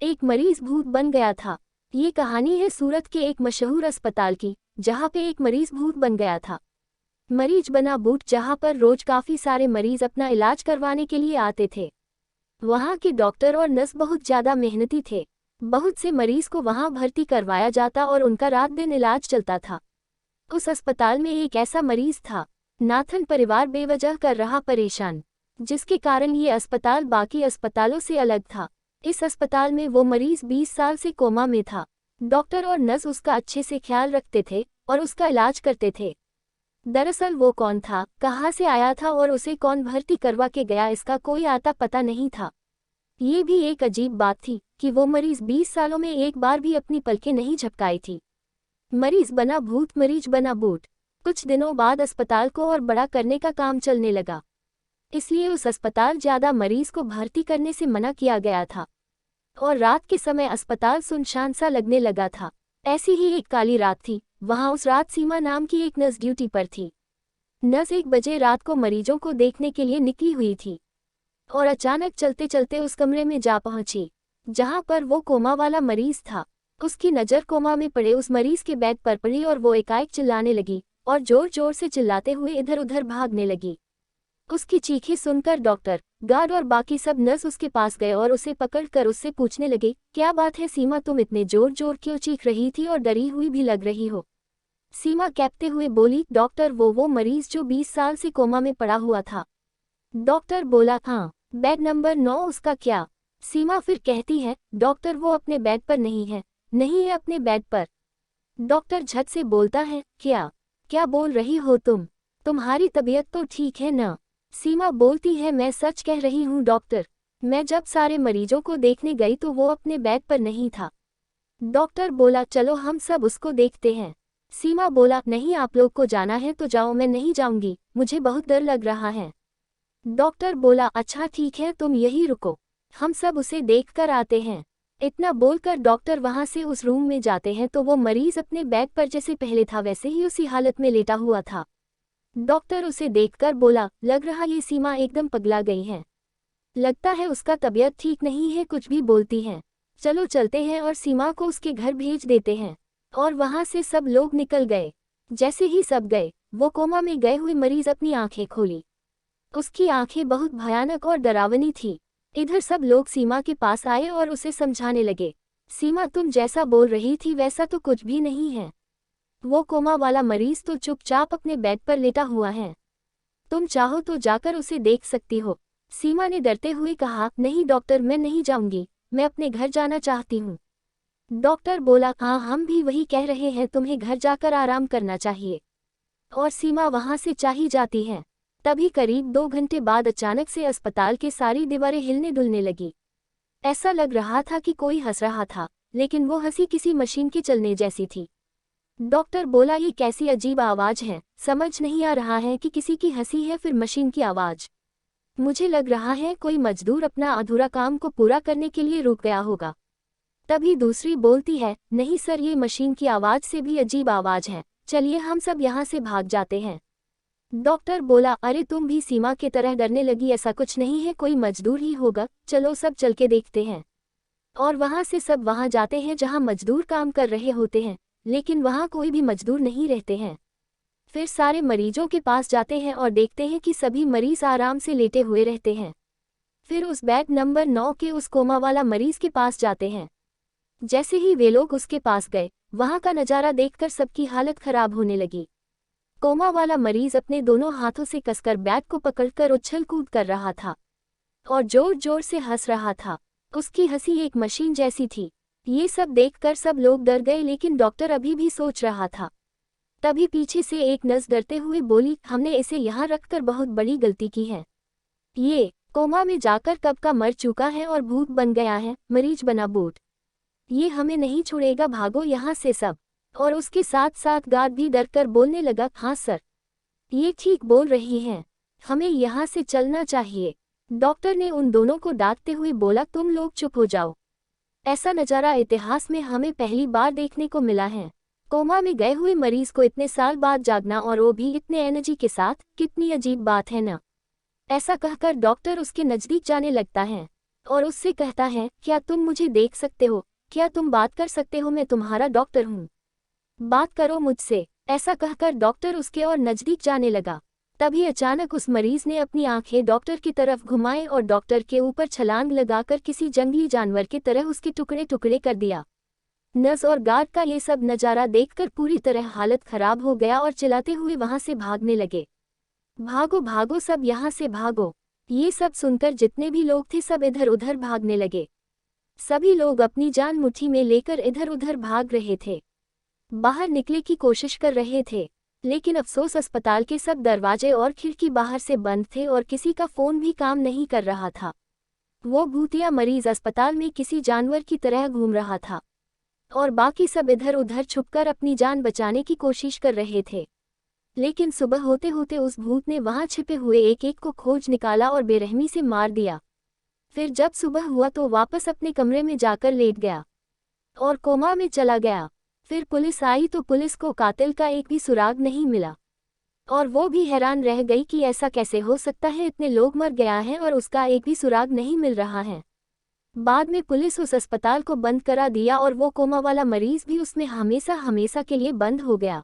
एक मरीज भूत बन गया था। ये कहानी है सूरत के एक मशहूर अस्पताल की, जहाँ पे एक मरीज भूत बन गया था। मरीज बना भूत, जहाँ पर रोज काफी सारे मरीज अपना इलाज करवाने के लिए आते थे। वहाँ के डॉक्टर और नर्स बहुत ज्यादा मेहनती थे। बहुत से मरीज को वहाँ भर्ती करवाया जाता और उनका रात दिन इलाज चलता था। उस अस्पताल में एक ऐसा मरीज था। नाथन परिवार बेवजह कर रहा परेशान, जिसके कारण ये अस्पताल बाकी अस्पतालों से अलग था। इस अस्पताल में वो मरीज 20 साल से कोमा में था। डॉक्टर और नर्स उसका अच्छे से ख्याल रखते थे और उसका इलाज करते थे। दरअसल वो कौन था, कहाँ से आया था और उसे कौन भर्ती करवा के गया, इसका कोई आता पता नहीं था। ये भी एक अजीब बात थी कि वो मरीज 20 सालों में एक बार भी अपनी पलकें नहीं झपकाई थी। मरीज बना भूत, मरीज बना बूट। कुछ दिनों बाद अस्पताल को और बड़ा करने का काम चलने लगा, इसलिए उस अस्पताल ज्यादा मरीज को भर्ती करने से मना किया गया था और रात के समय अस्पताल सुनसान सा लगने लगा था। ऐसी ही एक काली रात थी। वहां उस रात सीमा नाम की एक नर्स ड्यूटी पर थी। नर्स 1 बजे रात को मरीजों को देखने के लिए निकली हुई थी और अचानक चलते चलते उस कमरे में जा पहुंची जहां पर वो कोमा वाला मरीज था। उसकी नज़र कोमा में पड़े उस मरीज के बेड पर पड़ी और वो एकाएक चिल्लाने लगी और जोर जोर से चिल्लाते हुए इधर उधर भागने लगी। उसकी चीखें सुनकर डॉक्टर, गार्ड और बाकी सब नर्स उसके पास गए और उसे पकड़कर उससे पूछने लगे, क्या बात है सीमा, तुम इतने जोर जोर क्यों चीख रही थी और डरी हुई भी लग रही हो। सीमा कैपते हुए बोली, डॉक्टर वो मरीज जो 20 साल से कोमा में पड़ा हुआ था। डॉक्टर बोला, हाँ, बेड नंबर 9 उसका क्या। सीमा फिर कहती है, डॉक्टर वो अपने बेड पर नहीं है, नहीं है अपने बेड पर। डॉक्टर झट से बोलता है, क्या क्या बोल रही हो तुम, तुम्हारी तबीयत तो ठीक है ना। सीमा बोलती है, मैं सच कह रही हूँ डॉक्टर, मैं जब सारे मरीजों को देखने गई तो वो अपने बेड पर नहीं था। डॉक्टर बोला, चलो हम सब उसको देखते हैं। सीमा बोला, नहीं, आप लोग को जाना है तो जाओ, मैं नहीं जाऊंगी, मुझे बहुत डर लग रहा है। डॉक्टर बोला, अच्छा ठीक है, तुम यही रुको, हम सब उसे देख कर आते हैं। इतना बोलकर डॉक्टर वहां से उस रूम में जाते हैं तो वो मरीज अपने बेड पर जैसे पहले था वैसे ही उसी हालत में लेटा हुआ था। डॉक्टर उसे देखकर बोला, लग रहा ये सीमा एकदम पगला गई है, लगता है उसका तबीयत ठीक नहीं है, कुछ भी बोलती है। चलो चलते हैं और सीमा को उसके घर भेज देते हैं। और वहां से सब लोग निकल गए। जैसे ही सब गए, वो कोमा में गए हुए मरीज अपनी आंखें खोली। उसकी आंखें बहुत भयानक और डरावनी थी। इधर सब लोग सीमा के पास आए और उसे समझाने लगे, सीमा तुम जैसा बोल रही थी वैसा तो कुछ भी नहीं है, वो कोमा वाला मरीज तो चुपचाप अपने बेड पर लेटा हुआ है, तुम चाहो तो जाकर उसे देख सकती हो। सीमा ने डरते हुए कहा, नहीं डॉक्टर, मैं नहीं जाऊंगी, मैं अपने घर जाना चाहती हूँ। डॉक्टर बोला, हाँ, हम भी वही कह रहे हैं, तुम्हें घर जाकर आराम करना चाहिए। और सीमा वहां से चली जाती है। तभी करीब 2 घंटे बाद अचानक से अस्पताल के सारी दीवारें हिलने डुलने लगी। ऐसा लग रहा था कि कोई हंस रहा था, लेकिन वो हंसी किसी मशीन के चलने जैसी थी। डॉक्टर बोला, ये कैसी अजीब आवाज है, समझ नहीं आ रहा है कि किसी की हंसी है फिर मशीन की आवाज। मुझे लग रहा है कोई मजदूर अपना अधूरा काम को पूरा करने के लिए रुक गया होगा। तभी दूसरी बोलती है, नहीं सर, ये मशीन की आवाज से भी अजीब आवाज है, चलिए हम सब यहाँ से भाग जाते हैं। डॉक्टर बोला, अरे तुम भी सीमा की तरह डरने लगी, ऐसा कुछ नहीं है, कोई मजदूर ही होगा, चलो सब चल के देखते हैं। और वहां से सब वहां जाते हैं जहां मजदूर काम कर रहे होते हैं, लेकिन वहां कोई भी मजदूर नहीं रहते हैं। फिर सारे मरीजों के पास जाते हैं और देखते हैं कि सभी मरीज आराम से लेटे हुए रहते हैं। फिर उस बेड नंबर 9 के उस कोमा वाला मरीज के पास जाते हैं। जैसे ही वे लोग उसके पास गए, वहां का नजारा देखकर सबकी हालत खराब होने लगी। कोमा वाला मरीज अपने दोनों हाथों से कसकर बेड को पकड़कर उछल कूद कर रहा था और जोर जोर से हंस रहा था। उसकी हंसी एक मशीन जैसी थी। ये सब देखकर सब लोग डर गए, लेकिन डॉक्टर अभी भी सोच रहा था। तभी पीछे से एक नर्स डरते हुए बोली, हमने इसे यहाँ रखकर बहुत बड़ी गलती की है। ये कोमा में जाकर कब का मर चुका है और भूत बन गया है, मरीज बना बूट। ये हमें नहीं छोड़ेगा, भागो यहाँ से सब। और उसके साथ साथ गार्ड भी डरकर बोलने लगा, हाँ सर, ये ठीक बोल रही हैं, हमें यहाँ से चलना चाहिए। डॉक्टर ने उन दोनों को डांटते हुए बोला, तुम लोग चुप हो जाओ। ऐसा नज़ारा इतिहास में हमें पहली बार देखने को मिला है। कोमा में गए हुए मरीज को इतने साल बाद जागना, और वो भी इतने एनर्जी के साथ, कितनी अजीब बात है ना। ऐसा कहकर डॉक्टर उसके नज़दीक जाने लगता है। और उससे कहता है, क्या तुम मुझे देख सकते हो, क्या तुम बात कर सकते हो, मैं तुम्हारा डॉक्टर हूँ, बात करो मुझसे। ऐसा कहकर डॉक्टर उसके और नजदीक जाने लगा। तभी अचानक उस मरीज ने अपनी आंखें डॉक्टर की तरफ घुमाई और डॉक्टर के ऊपर छलांग लगाकर किसी जंगली जानवर की तरह उसके टुकड़े टुकड़े कर दिया। नर्स और गार्ड का ये सब नज़ारा देखकर पूरी तरह हालत खराब हो गया और चिल्लाते हुए वहां से भागने लगे। भागो भागो सब यहाँ से भागो। ये सब सुनकर जितने भी लोग थे सब इधर उधर भागने लगे। सभी लोग अपनी जान मुट्ठी में लेकर इधर उधर भाग रहे थे, बाहर निकले की कोशिश कर रहे थे, लेकिन अफसोस अस्पताल के सब दरवाजे और खिड़की बाहर से बंद थे और किसी का फोन भी काम नहीं कर रहा था। वो भूतिया मरीज अस्पताल में किसी जानवर की तरह घूम रहा था और बाकी सब इधर उधर छुपकर अपनी जान बचाने की कोशिश कर रहे थे। लेकिन सुबह होते होते उस भूत ने वहां छिपे हुए एक एक को खोज निकाला और बेरहमी से मार दिया। फिर जब सुबह हुआ तो वापस अपने कमरे में जाकर लेट गया और कोमा में चला गया। फिर पुलिस आई तो पुलिस को कातिल का एक भी सुराग नहीं मिला और वो भी हैरान रह गई कि ऐसा कैसे हो सकता है, इतने लोग मर गया हैं और उसका एक भी सुराग नहीं मिल रहा है। बाद में पुलिस उस अस्पताल को बंद करा दिया और वो कोमा वाला मरीज भी उसमें हमेशा हमेशा के लिए बंद हो गया।